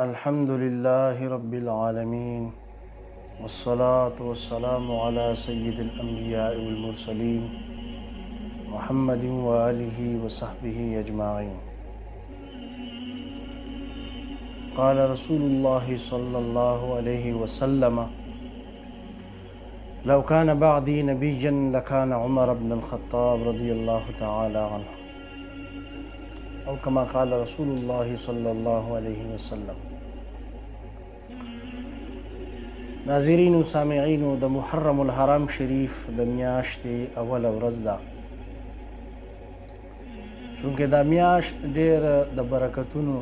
الحمد لله رب العالمين والصلاة والسلام على سيد الأنبياء والمرسلين محمد وآله وصحبه أجمعين. قال رسول الله صلى الله عليه وسلم: لو كان بعدي نبيا لكان عمر بن الخطاب رضي الله تعالى عنه، او كما قال رسول الله صلی الله علیه وسلم. ناظرین و سامعین د محرم الحرام شریف د میاشتې اوله ورځ ده، چونکې دا میاشت ډېر د برکتونو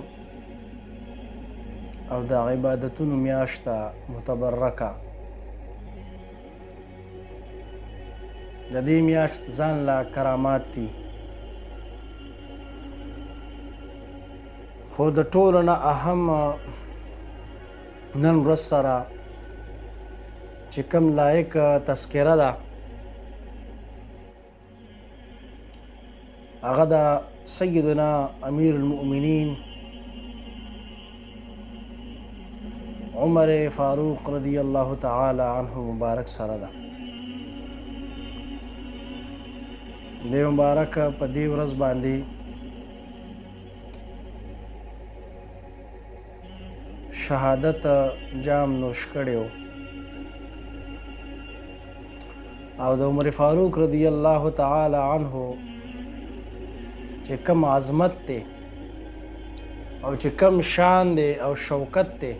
او د عبادتونو میاشت ده، متبرکه. د دې میاشت ځان له کرامات دي، خو د ټولو نه اهم نن ورځ سره چې کوم لایق تذکره ده هغه د سیدنا امیر المؤمنین عمر فاروق رضی الله تعالی عنه مبارک سره ده. د مبارک په دې ورځ باندې شهادت جام نوش کړی او د عمر فاروق رضی الله تعالی عنه چې کوم عظمت دی او چې کوم شان دی او شوکت دی،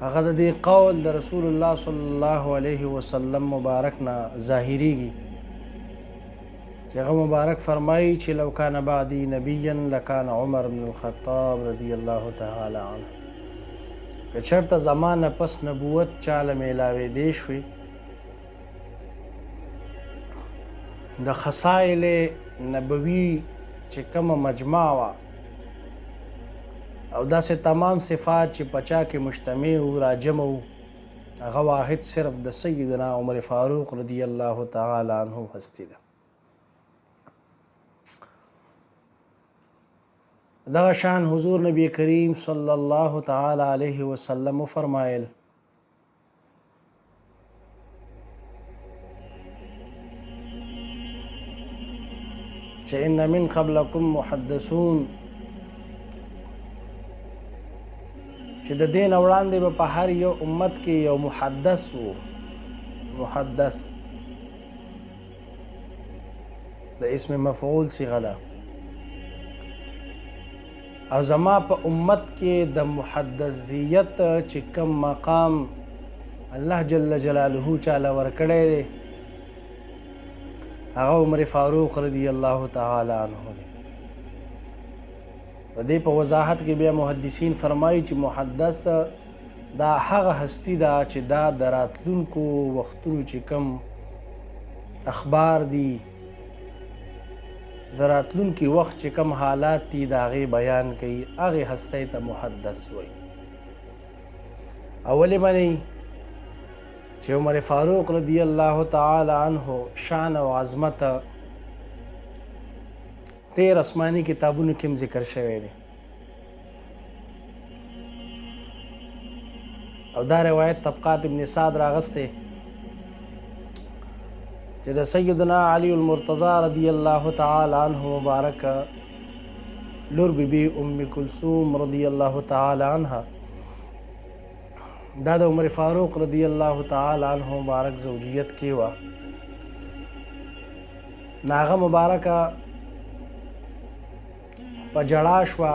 هغه د دې قول د رسول الله صلی الله علیه وسلم مبارک نه ظاهریږي، چې هغه مبارک فرمایي چې لو کان بعدی نبیا لکان عمر بن الخطاب رضی الله تعالی عنه. که چېرته زما نه پس نبوت چاله میلاوېدی شوې، د خصایل نبوي چې کومه مجمع وه او داسې تمام صفات چې په چا کې مجتمع و راجمع و، هغه واحد صرف د سیدنا عمر فاروق رضی الله تعالی عنه هستی ده. دغه شان حضور نبی کریم صلی الله تعالی علیه وسلم فرمایل: چې ان من قبلکم محدثون، چې د دین وړاندې به په هر یو امت کې یو محدث و. محدث د اسم مفعول صيغه ده، او زما په امت کې د محدثیت چې کوم مقام الله جل جلاله چاله ورکړی دی، هغه عمر فاروق رضی الله تعالی عنه دی. په دې په وضاحت کې بیا محدثین فرمایي چې محدث دا هغه هستی ده چې دا د راتلونکو وختونو چې کوم اخبار دي، د راتلونکي وخت چې کوم حالات دي د هغې بیان کوي، هغې هستی ته محدث وایي. اولې منئ چې عمر فاروق رضی الله تعالی عنه شان او عظمت تیر آسمانی کتابونو کې هم ذکر شوی دی، او دا روایت طبقات ابن سعد راغستی چې د سیدنا علی المرتضی رضی الله تعالی عنه مبارک لور بی ام کلثوم رضی الله تعالی عنها، دا د عمر فاروق رضی الله تعالی عنه مبارک زوجیت کې وه. هغه مبارکه په ژړا شوه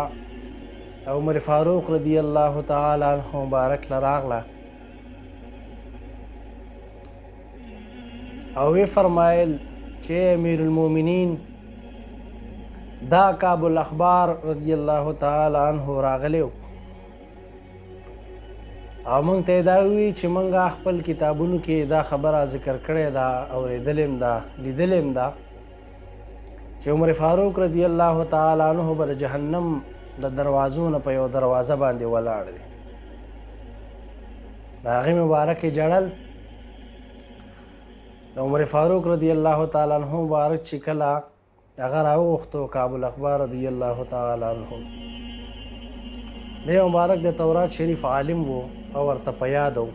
او عمر فاروق رضی الله تعالی عنه مبارک له راغله او وی فرمایل چې امیر المؤمنین دا کعب الاخبار رضی الله تعالی عنه راغلی او موږ ته دا وی چې موږ خپل کتابونو کې دا خبره ذکر کړې ده، اورېدلې ده، لیدلې ده چې عمر فاروق رضی الله تعالی عنه به د جهنم د دروازو نه په یو دروازه باندې ولاړ دی. د هغې مبارک یې ژړل. د عمر فاروق رضی الله تعالی عنه مبارک چې کله هغه راوغوښتو کعب الاخبار رضی الله تعالی عنه دی مبارک د تورات شریف عالم وو او ورته په یاد و.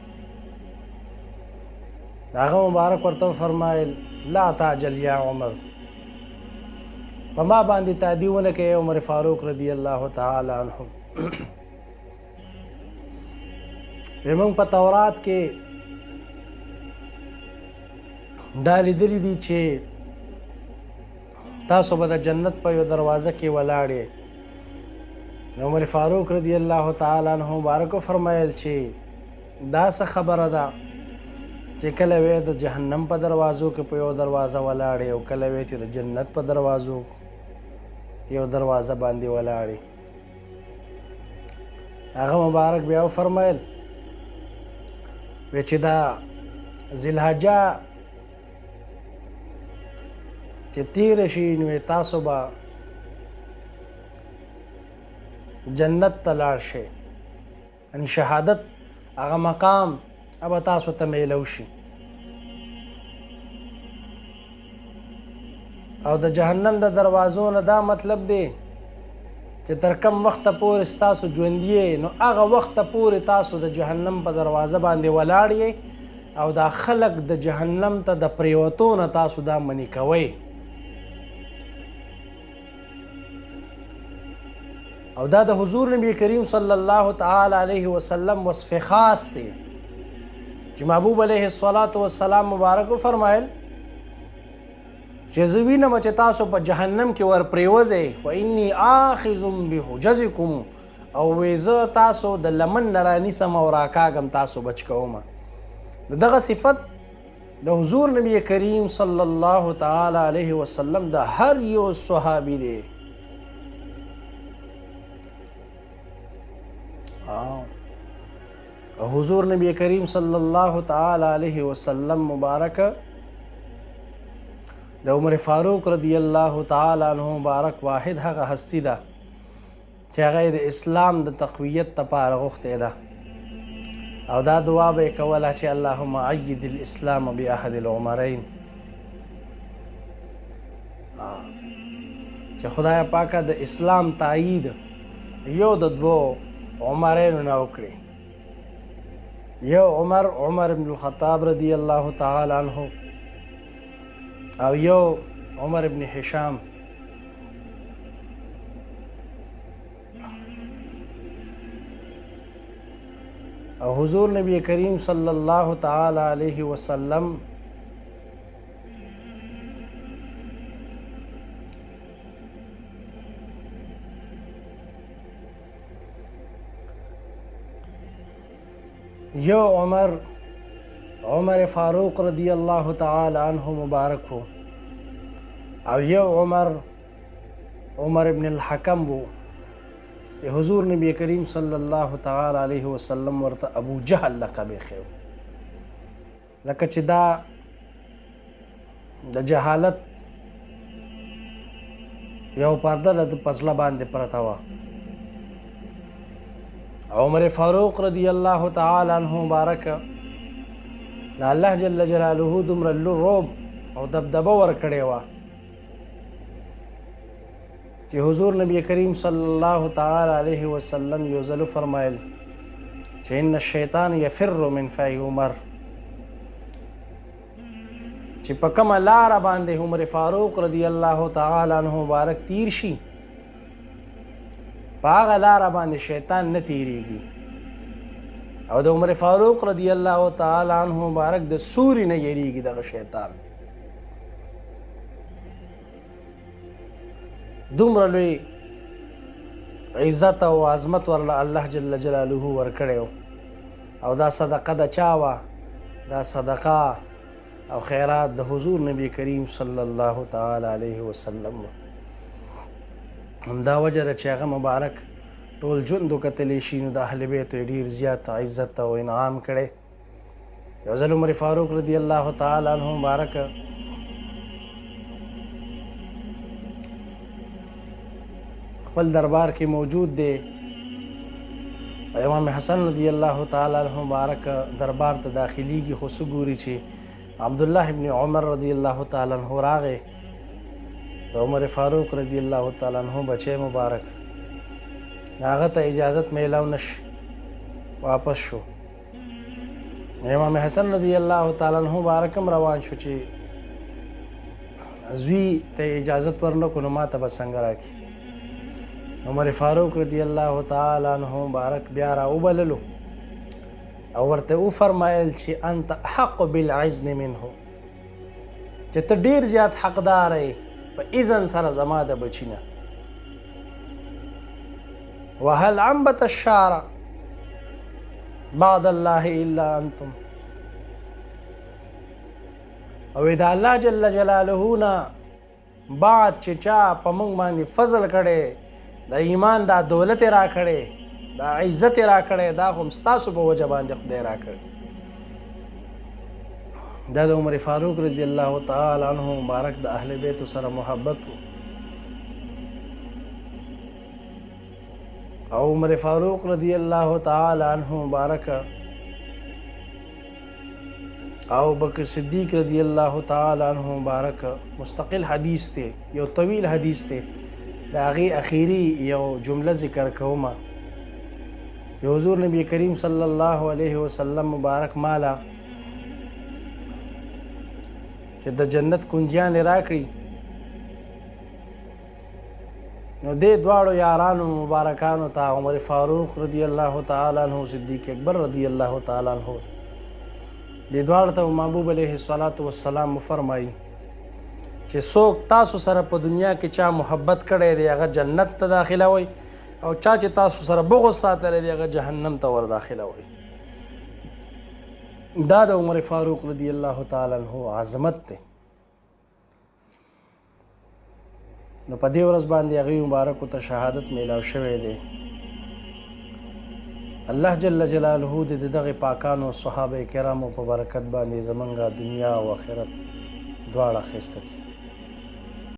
هغه مبارک ورته فرمایل لا تعجل یا عمر، په ما باندې تعدي ونه کوې عمر فاروق رضی الله تعالی عنه. موږ په تورات کې دا لیدلی دي چې تاسو به د جنت په یو دروازه کې ولاړې. عمر فاروق رضی الله تعالی عنه مبارک فرمایل چې دا څه خبره ده چې کله وې د جهنم په دروازو کې په یو دروازه ولاړې او کله وې چې د جنت په دروازو یو دروازه باندې ولاړې. هغه مبارک بیا فرمایل وی چې دا ذوالحجه چې تیر شي نو تاسو به جنت ته لاړ شئ، یعنې شهادت هغه مقام به تاسو ته میلو شي. او د جهنم د دروازو نه دا مطلب دی چې تر کم وخته پورې ستاسو ژوندي یې نو هغه وخته پورې تاسو د جهنم په دروازه باندې ولاړ یې او دا خلق د جهنم ته د پریوتو نه تاسو دا منې کوئ. او دا د حضور نبی کریم صلی الله تعالی علیه وسلم وصف خاص دی چې محبوب علیه الصلاة والسلام مبارک فرمایل چې زه وینم چې تاسو په جهنم کې ور پریوځئ وانی آخذ بحجزکم، او وی زه تاسو د لمن نه رانیسم او راکاږم تاسو بچ کوم. دغه صفت د حضور نبی کریم صلی الله تعالی علیه وسلم د هر یو صحابي دی. حضور نبی کریم صلی الله تعالی علیه وسلم مبارک د عمر فاروق رضی الله تعالی عنه مبارک واحد هغه هستی ده چې هغه د اسلام د تقویت لپاره غوښتې ده او دا دعا به یې کوله چې اللهم عید الاسلام باحد العمرین، چې خدای پاکه د اسلام تایید یو د دوو عمرینو نه وکړي. یو عمر ابن الخطاب رضی الله تعالی عنه او یو عمر ابن هشام. او حضور نبی کریم صلی الله تعالی علیه وسلم یو عمر فاروق رضی الله تعالی عنه مبارک ہو او یو عمر ابن الحکم ہو. حضور نبی کریم صلی الله تعالی علیه وسلم ورته ابو جهل لقب خو، لکه چې دا د جهالت یو پرده د پزله باندې پرته وه. عمر فاروق رضی الله تعالی عنه مبارک له الله جل جلاله دومره رعب او دبدبه ورکړې وه چې حضور نبی کریم صلی الله تعالی علیه وسلم یو ځل فرمایل چې ان الشیطان یفر من فی عمر، چې په کومه لاره باندې عمر فاروق رضی الله تعالی عنه مبارک تیر شي په هغه لاره باندې شیطان نه تیریږي. او د عمر فاروق رضی الله تعالی عنه مبارک د سوري نه یریږي دغه شیطان. دومره لوی عزت او عظمت ورله الله جل جلاله ورکړی او دا صدقه د چا وه؟ دا صدقه او خیرات د حضور نبی کریم صلی الله تعالی علیه وسلم. همدا وجه ده چې هغه مبارک ټول ژوند وکتلی شي نو د اهل بیتو یې ډېر زیات عزت او انعام کړی. یو ځل عمر فاروق رضی الله تعالی عنه مبارک خپل دربار کې موجود دی. امام حسن رضی الله تعالی عنه مبارک دربار ته داخلیږي خو څه ګوري چې عبدالله ابن عمر رضی الله تعالی عنه راغی. د عمر فاروق رضی الله تعالی عنه بچی مبارک هغه ته اجازت میلاو نشي واپس شو. امام حسن رضی الله تعالی عنہ بارکم روان شو چې زوی ته اجازت ورنکو نو ما ته به څنګه راکړي. عمر فاروق رضی الله تعالی عنہ بارک بیا را وبللو او ورته وفرمایل چې انت احق بالعزن منه، چې ته ډیر زیات حقدار یې په اذن سره زما د بچي نه. وهل عنبت الشعر بعد الله الا انتم، او دا الله جل جلاله نه بعد چې چا په موږ باندې فضل کړي، د ایمان دا دولت را کړي، دا عزت را کړي، دا هم ستاسو په وجه باندې خدای را کړي. دا د عمر فاروق رضی الله تعالی عنہ مبارک د اهل بیت سره محبت و. او عمر فاروق رضی الله تعالی عنہ مبارک او بکر صدیق رضی الله تعالی عنہ مبارک مستقل حدیث ته، یو طویل حدیث ته، د هغې اخیری یو جمله ذکر کومه چې حضور نبی کریم صلی الله علیه وسلم مبارک مالا چې د جنت کنجیانې راکړي، نو دې دواړو یارانو مبارکانو ته عمر فاروق رضی الله تعالی عنہ، صدیق اکبر رضی الله تعالی عنہ، دې دواړو ته محبوب علیه الصلاۃ والسلام وفرمایي چې څوک تاسو سره په دنیا کې چا محبت کړی دی هغه جنت ته داخلوئ، او چا چې تاسو سره بغض ساتلی دی هغه جهنم ته ور داخلوئ. دا د عمر فاروق رضی الله تعالی عنہ عظمت دی. نو په دې ورځ باندې هغوی مبارکو ته شهادت میلاو شوی دی. الله جل جلاله د دغه پاکانو صحابه کرامو په برکت باندې زمونږ دنیا او آخرت دواړه ښایسته کړي.